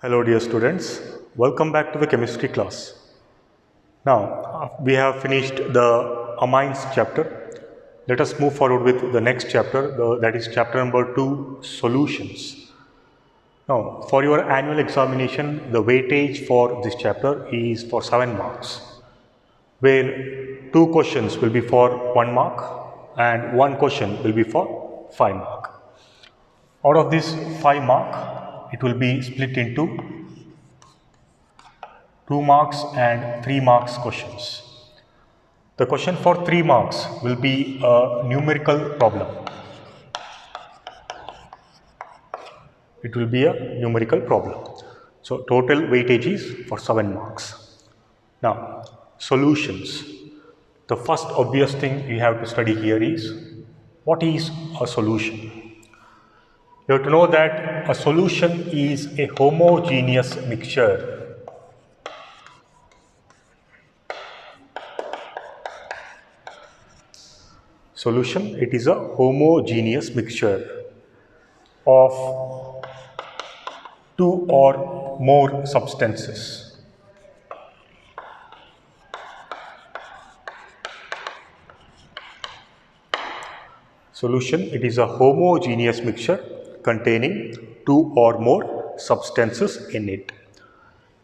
Hello dear students, welcome back to the chemistry class. Now we have finished the amines chapter. Let us move forward with the next chapter, that is chapter number 2, solutions. Now for your annual examination, the weightage for this chapter is for 7 marks, where 2 questions will be for 1 mark and 1 question will be for 5 mark. Out of this 5 mark, it will be split into 2 marks and 3 marks questions. The question for 3 marks will be a numerical problem. It will be a numerical problem. So total weightage is for 7 marks. Now, solutions. The first obvious thing you have to study here is, what is a solution? You have to know that a solution is a homogeneous mixture. Solution, it is a homogeneous mixture of 2 or more substances. Solution, it is a homogeneous mixture containing 2 or more substances in it.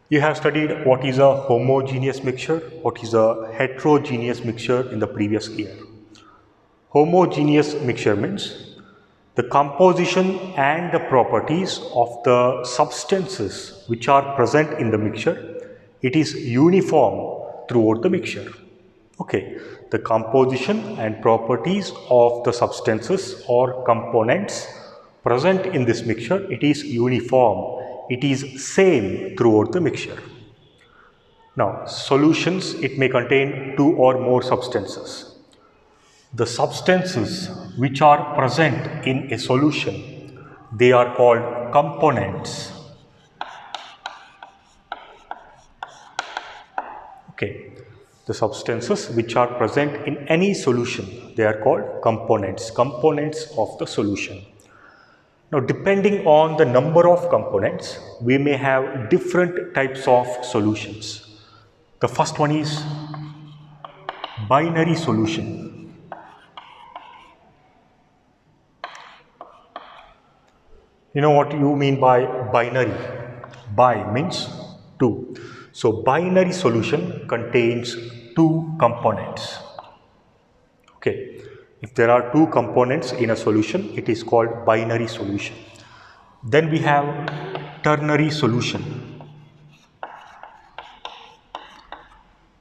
You have studied what is a homogeneous mixture, what is a heterogeneous mixture in the previous year. Homogeneous mixture means the composition and the properties of the substances which are present in the mixture, it is uniform throughout the mixture. Okay, the composition and properties of the substances or components present in this mixture, it is uniform, it is same throughout the mixture. Now, solutions, it may contain 2 or more substances. The substances which are present in a solution, they are called components. Okay, the substances which are present in any solution, they are called components, components of the solution. Now, depending on the number of components, we may have different types of solutions. The first one is binary solution. You know what you mean by binary? Bi means 2. So, binary solution contains 2 components. Okay, if there are 2 components in a solution, it is called binary solution. Then we have ternary solution.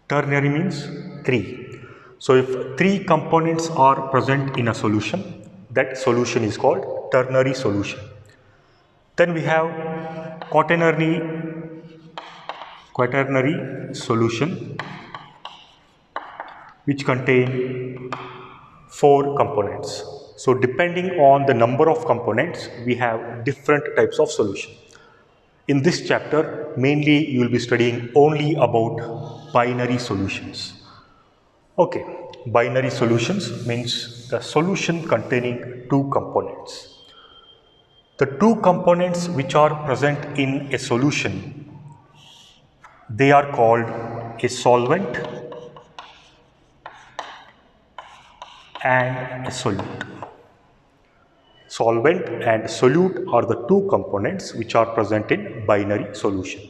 Ternary means 3. So, if 3 components are present in a solution, that solution is called ternary solution. Then we have quaternary solution, which contain 4 components. So depending on the number of components, we have different types of solution. In this chapter, mainly you will be studying only about binary solutions. Okay, binary solutions means the solution containing 2 components. The 2 components which are present in a solution, they are called a solvent and a solute. Solvent and solute are the 2 components which are present in binary solution.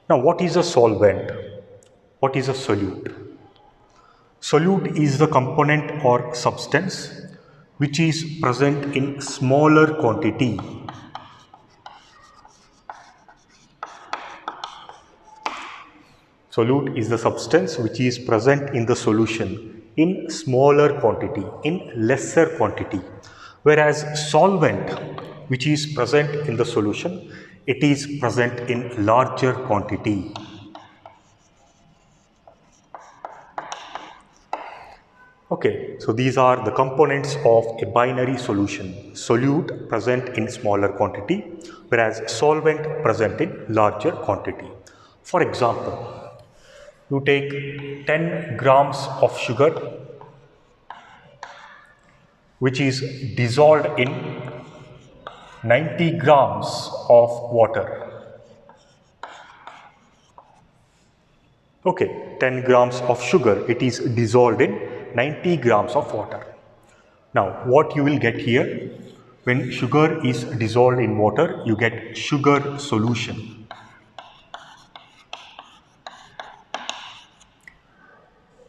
Now, what is a solvent? What is a solute? Solute is the component or substance which is present in smaller quantity. Solute is the substance which is present in the solution in smaller quantity, in lesser quantity. Whereas solvent, which is present in the solution, it is present in larger quantity. Okay, so these are the components of a binary solution. Solute present in smaller quantity, whereas solvent present in larger quantity. For example, you take 10 grams of sugar which is dissolved in 90 grams of water. Okay, 10 grams of sugar, it is dissolved in 90 grams of water. Now, what you will get here, when sugar is dissolved in water, you get sugar solution.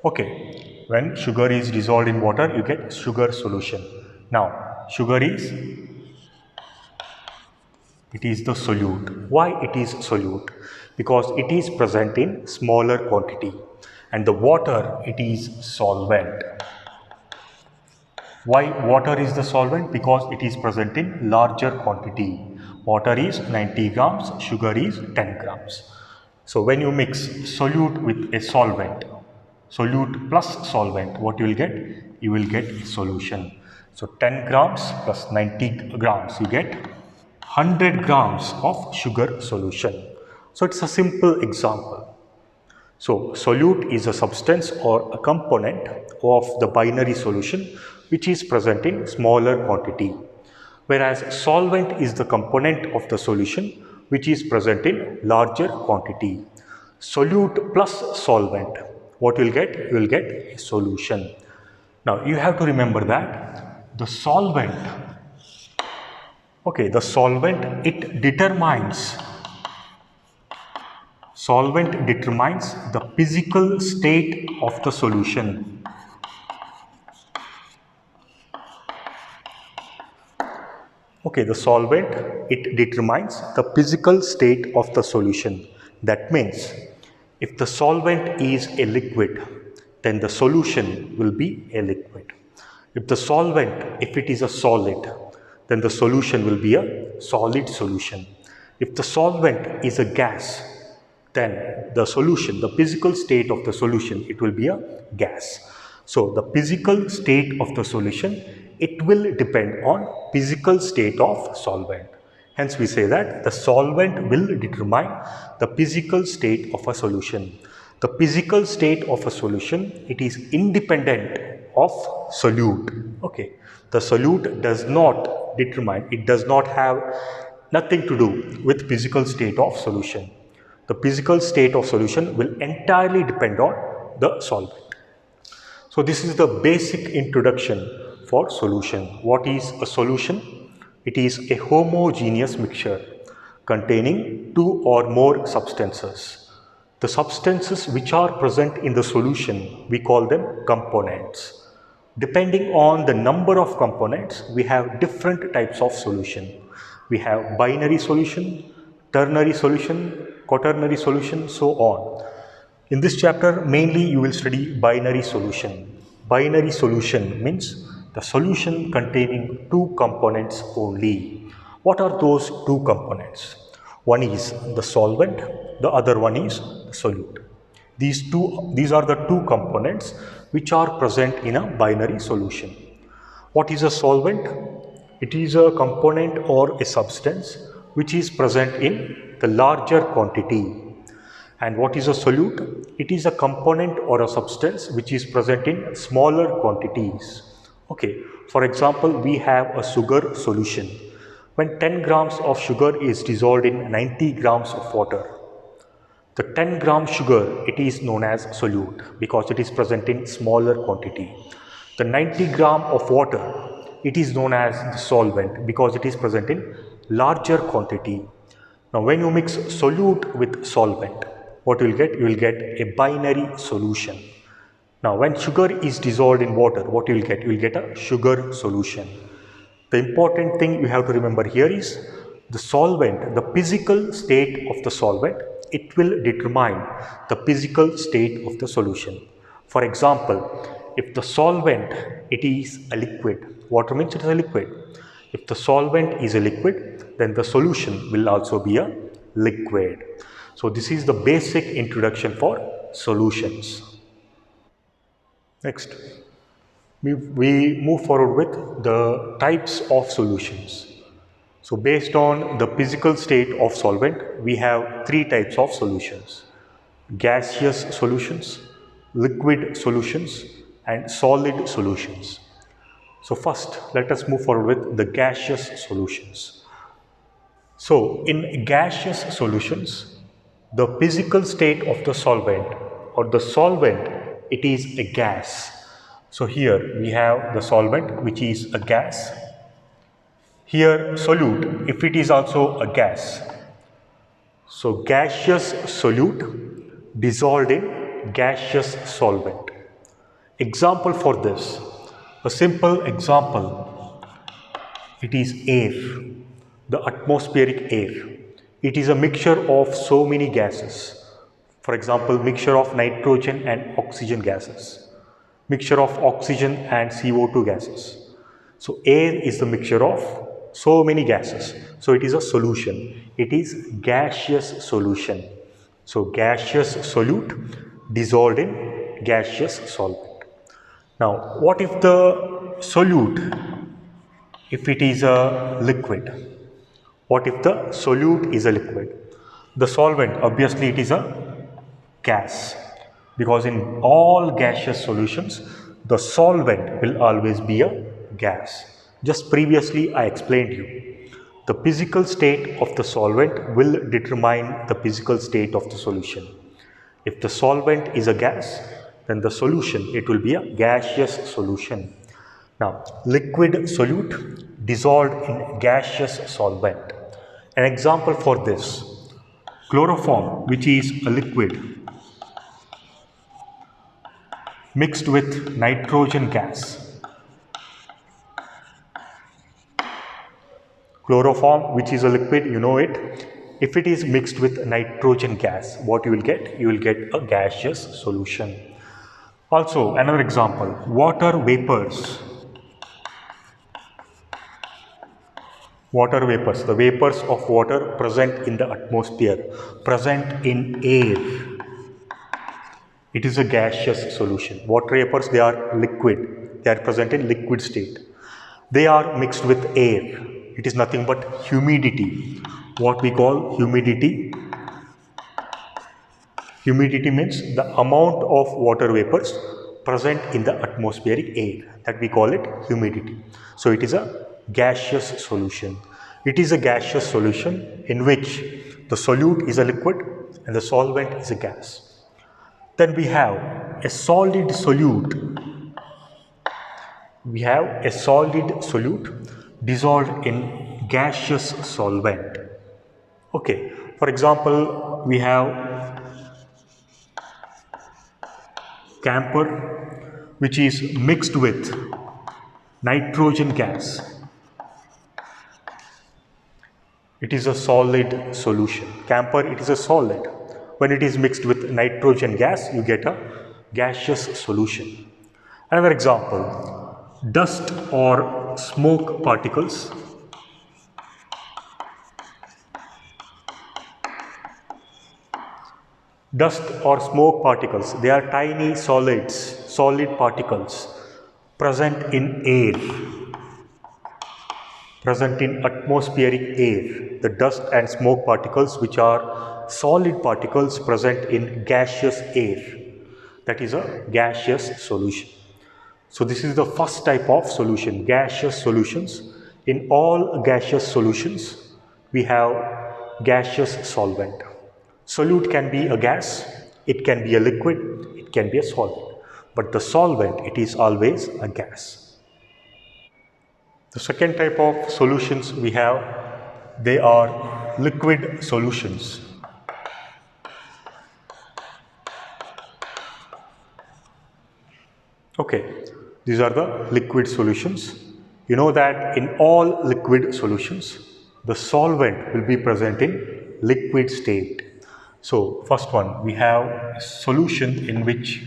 Okay, when sugar is dissolved in water, you get sugar solution. Now, sugar is, it is the solute. Why it is solute? Because it is present in smaller quantity, and the water, it is solvent. Why water is the solvent? Because it is present in larger quantity. Water is 90 grams, sugar is 10 grams. So when you mix solute with a solvent, solute plus solvent, what you will get? You will get a solution. So 10 grams plus 90 grams, you get 100 grams of sugar solution. So it's a simple example. So, solute is a substance or a component of the binary solution which is present in smaller quantity, whereas solvent is the component of the solution which is present in larger quantity. Solute plus solvent, what you will get? You will get a solution. Now, you have to remember that the solvent, okay, the solvent, it determines solvent determines the physical state of the solution. Okay, the solvent, it determines the physical state of the solution. That means if the solvent is a liquid, then the solution will be a liquid. If the solvent, if it is a solid, then the solution will be a solid solution. If the solvent is a gas, then the solution, the physical state of the solution, it will be a gas. So the physical state of the solution, it will depend on physical state of solvent. Hence we say that the solvent will determine the physical state of a solution. The physical state of a solution, it is independent of solute. Okay, the solute does not determine, it does not have nothing to do with physical state of solution. The physical state of solution will entirely depend on the solvent. So this is the basic introduction for solution. What is a solution? It is a homogeneous mixture containing two or more substances. The substances which are present in the solution, we call them components. Depending on the number of components, we have different types of solution. We have binary solution, ternary solution, quaternary solution, so on. In this chapter, mainly you will study binary solution. Binary solution means the solution containing two components only. What are those two components? One is the solvent, the other one is the solute. These are the two components which are present in a binary solution. What is a solvent? It is a component or a substance which is present in the larger quantity. And what is a solute? It is a component or a substance which is present in smaller quantities. Okay, for example, we have a sugar solution. When 10 grams of sugar is dissolved in 90 grams of water, the 10 gram sugar, it is known as solute because it is present in smaller quantity. The 90 gram of water, it is known as the solvent because it is present in larger quantity. Now when you mix solute with solvent, what you will get? You will get a binary solution. Now when sugar is dissolved in water, what you will get? You will get a sugar solution. The important thing you have to remember here is the solvent, the physical state of the solvent, it will determine the physical state of the solution. For example, if the solvent, it is a liquid, water means it is a liquid. If the solvent is a liquid, then the solution will also be a liquid. So this is the basic introduction for solutions. Next, we move forward with the types of solutions. So based on the physical state of solvent, we have three types of solutions: gaseous solutions, liquid solutions, and solid solutions. So first, let us move forward with the gaseous solutions. So in gaseous solutions, the physical state of the solvent, or the solvent, it is a gas. So here we have the solvent, which is a gas. Here solute, if it is also a gas. So gaseous solute dissolved in gaseous solvent. Example for this, a simple example, it is air, the atmospheric air. It is a mixture of so many gases. For example, mixture of nitrogen and oxygen gases, mixture of oxygen and CO2 gases. So air is the mixture of so many gases. So it is a solution. It is gaseous solution. So gaseous solute dissolved in gaseous solvent. Now, what if the solute, if it is a liquid? What if the solute is a liquid? The solvent, obviously it is a gas, because in all gaseous solutions, the solvent will always be a gas. Just previously I explained you, the physical state of the solvent will determine the physical state of the solution. If the solvent is a gas, then the solution, it will be a gaseous solution. Now, liquid solute dissolved in gaseous solvent. An example for this, chloroform, which is a liquid mixed with nitrogen gas. Chloroform, which is a liquid, you know it. If it is mixed with nitrogen gas, what you will get? You will get a gaseous solution. Also, another example, water vapors. Water vapors, the vapors of water present in the atmosphere, present in air. It is a gaseous solution. Water vapors, they are liquid. They are present in liquid state. They are mixed with air. It is nothing but humidity. What we call humidity. Humidity means the amount of water vapors present in the atmospheric air. That we call it humidity. So it is a gaseous solution. It is a gaseous solution in which the solute is a liquid and the solvent is a gas. Then we have a solid solute. We have a solid solute dissolved in gaseous solvent. Okay, for example, we have camphor, which is mixed with nitrogen gas. It is a solid solution. Camphor, it is a solid. When it is mixed with nitrogen gas, you get a gaseous solution. Another example, dust or smoke particles. Dust or smoke particles, they are tiny solids, solid particles present in air, present in atmospheric air. The dust and smoke particles, which are solid particles present in gaseous air, that is a gaseous solution. So this is the first type of solution, gaseous solutions. In all gaseous solutions, we have gaseous solvent. Solute can be a gas, it can be a liquid, it can be a solvent. But the solvent, it is always a gas. The second type of solutions we have, they are liquid solutions. Okay, these are the liquid solutions. You know that in all liquid solutions, the solvent will be present in liquid state. So, first one, we have a solution in which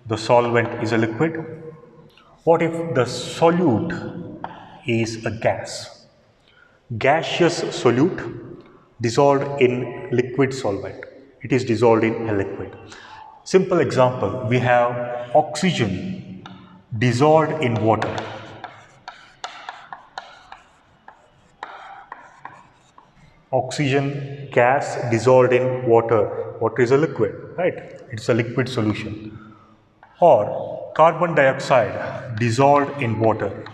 the solvent is a liquid. What if the solute is a gas? Gaseous solute dissolved in liquid solvent. It is dissolved in a liquid. Simple example, we have oxygen dissolved in water. Oxygen gas dissolved in water. Water is a liquid, right? It's a liquid solution. Or carbon dioxide dissolved in water.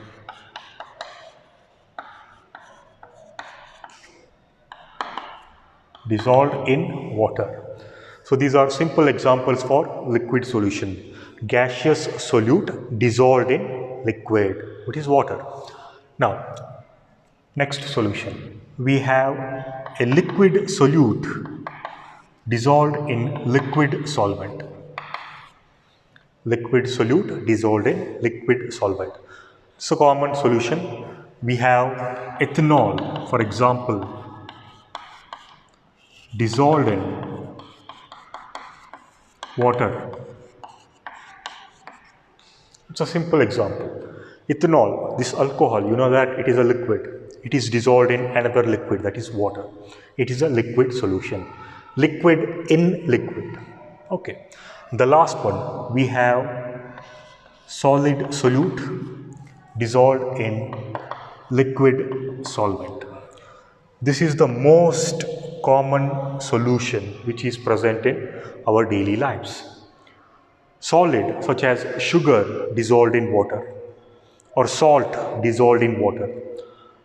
Dissolved in water. So these are simple examples for liquid solution. Gaseous solute dissolved in liquid, which is water. Now, next solution. We have a liquid solute dissolved in liquid solvent. Liquid solute dissolved in liquid solvent. So common solution. We have ethanol, for example, dissolved in water. It's a simple example. Ethanol, this alcohol, you know that it is a liquid. It is dissolved in another liquid, that is water. It is a liquid solution. Liquid in liquid. Okay. The last one, we have solid solute dissolved in liquid solvent. This is the most common solution which is present in our daily lives. Solid, such as sugar dissolved in water or salt dissolved in water.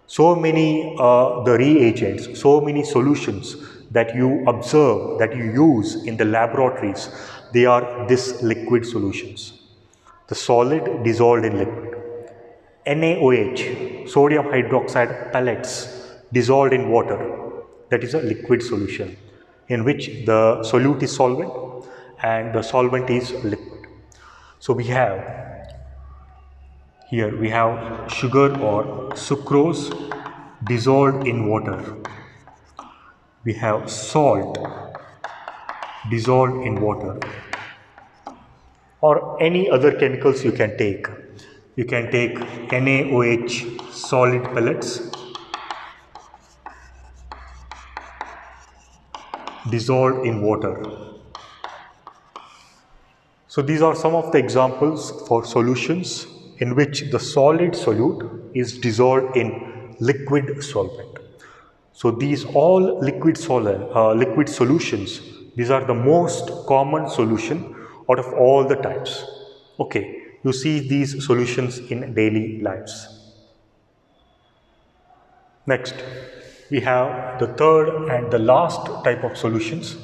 So many the reagents, so many solutions that you observe, that you use in the laboratories, they are this liquid solutions. The solid dissolved in liquid. NaOH, sodium hydroxide pellets dissolved in water, that is a liquid solution in which the solute is solvent and the solvent is liquid. So we have here we have sugar or sucrose dissolved in water. We have salt dissolved in water, or any other chemicals you can take. You can take NaOH solid pellets dissolved in water. So these are some of the examples for solutions in which the solid solute is dissolved in liquid solvent. So these all liquid solutions, these are the most common solution out of all the types. Okay, you see these solutions in daily lives. Next, we have the third and the last type of solutions.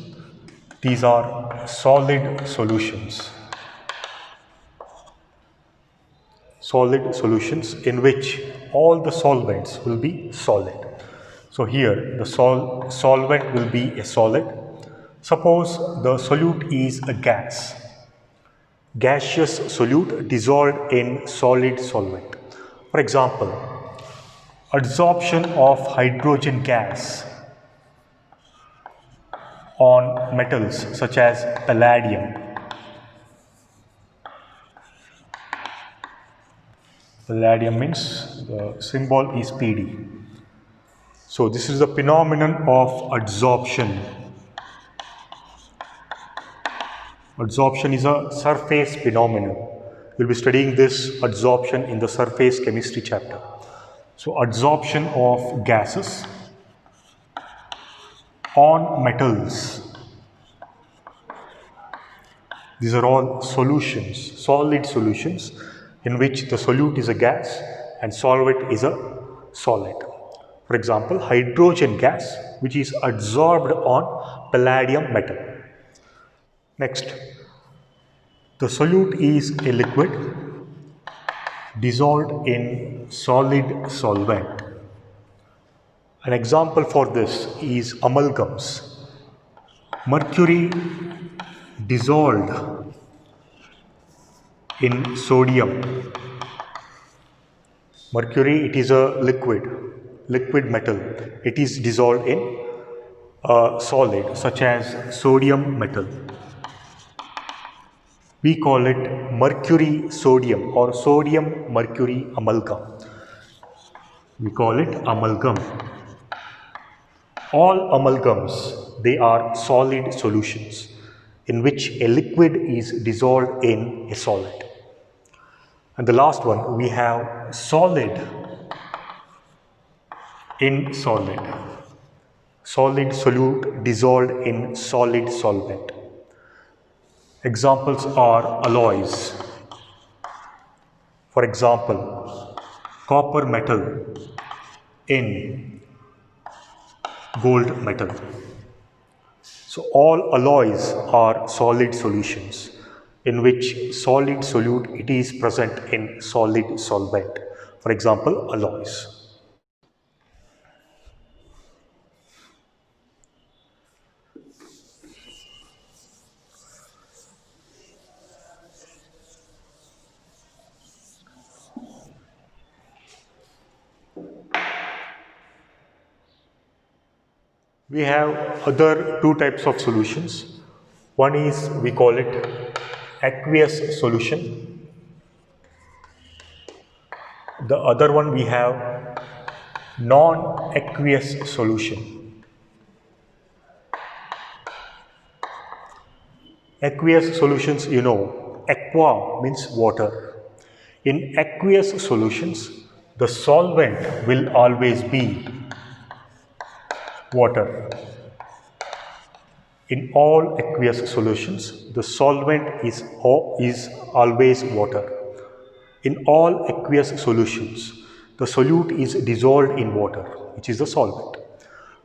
These are solid solutions. Solid solutions in which all the solvents will be solid. So here the solvent will be a solid. Suppose the solute is a gas. Gaseous solute dissolved in solid solvent. For example, adsorption of hydrogen gas on metals such as palladium. Palladium means the symbol is Pd. So this is the phenomenon of adsorption. Adsorption is a surface phenomenon. We'll be studying this adsorption in the surface chemistry chapter. So adsorption of gases on metals. These are all solutions, solid solutions in which the solute is a gas and solvent is a solid. For example, hydrogen gas which is adsorbed on palladium metal. Next, the solute is a liquid dissolved in solid solvent. An example for this is amalgams. Mercury dissolved in sodium. Mercury, it is a liquid metal. It is dissolved in a solid such as sodium metal. We call it mercury sodium or sodium mercury amalgam. We call it amalgam. All amalgams, they are solid solutions in which a liquid is dissolved in a solid. And the last one, we have solid in solid. Solid solute dissolved in solid solvent. Examples are alloys. For example, copper metal in gold metal. So all alloys are solid solutions in which solid solute it is present in solid solvent. For example, alloys. We have other two types of solutions. One is, we call it aqueous solution. The other one we have non-aqueous solution. Aqueous solutions, you know, aqua means water. In aqueous solutions, the solvent will always be water. In all aqueous solutions, the solvent is always water. In all aqueous solutions, the solute is dissolved in water, which is the solvent.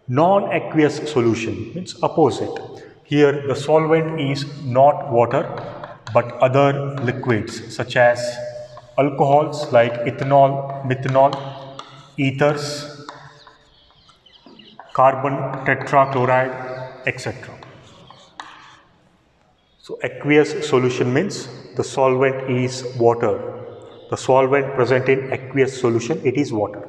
Non-aqueous solution means opposite. Here the solvent is not water but other liquids such as alcohols like ethanol, methanol, ethers, carbon tetrachloride, etc. So aqueous solution means the solvent is water. The solvent present in aqueous solution, it is water.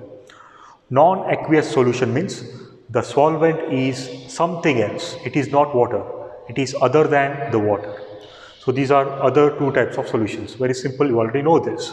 Non-aqueous solution means the solvent is something else. It is not water. It is other than the water. So these are other two types of solutions. Very simple, you already know this.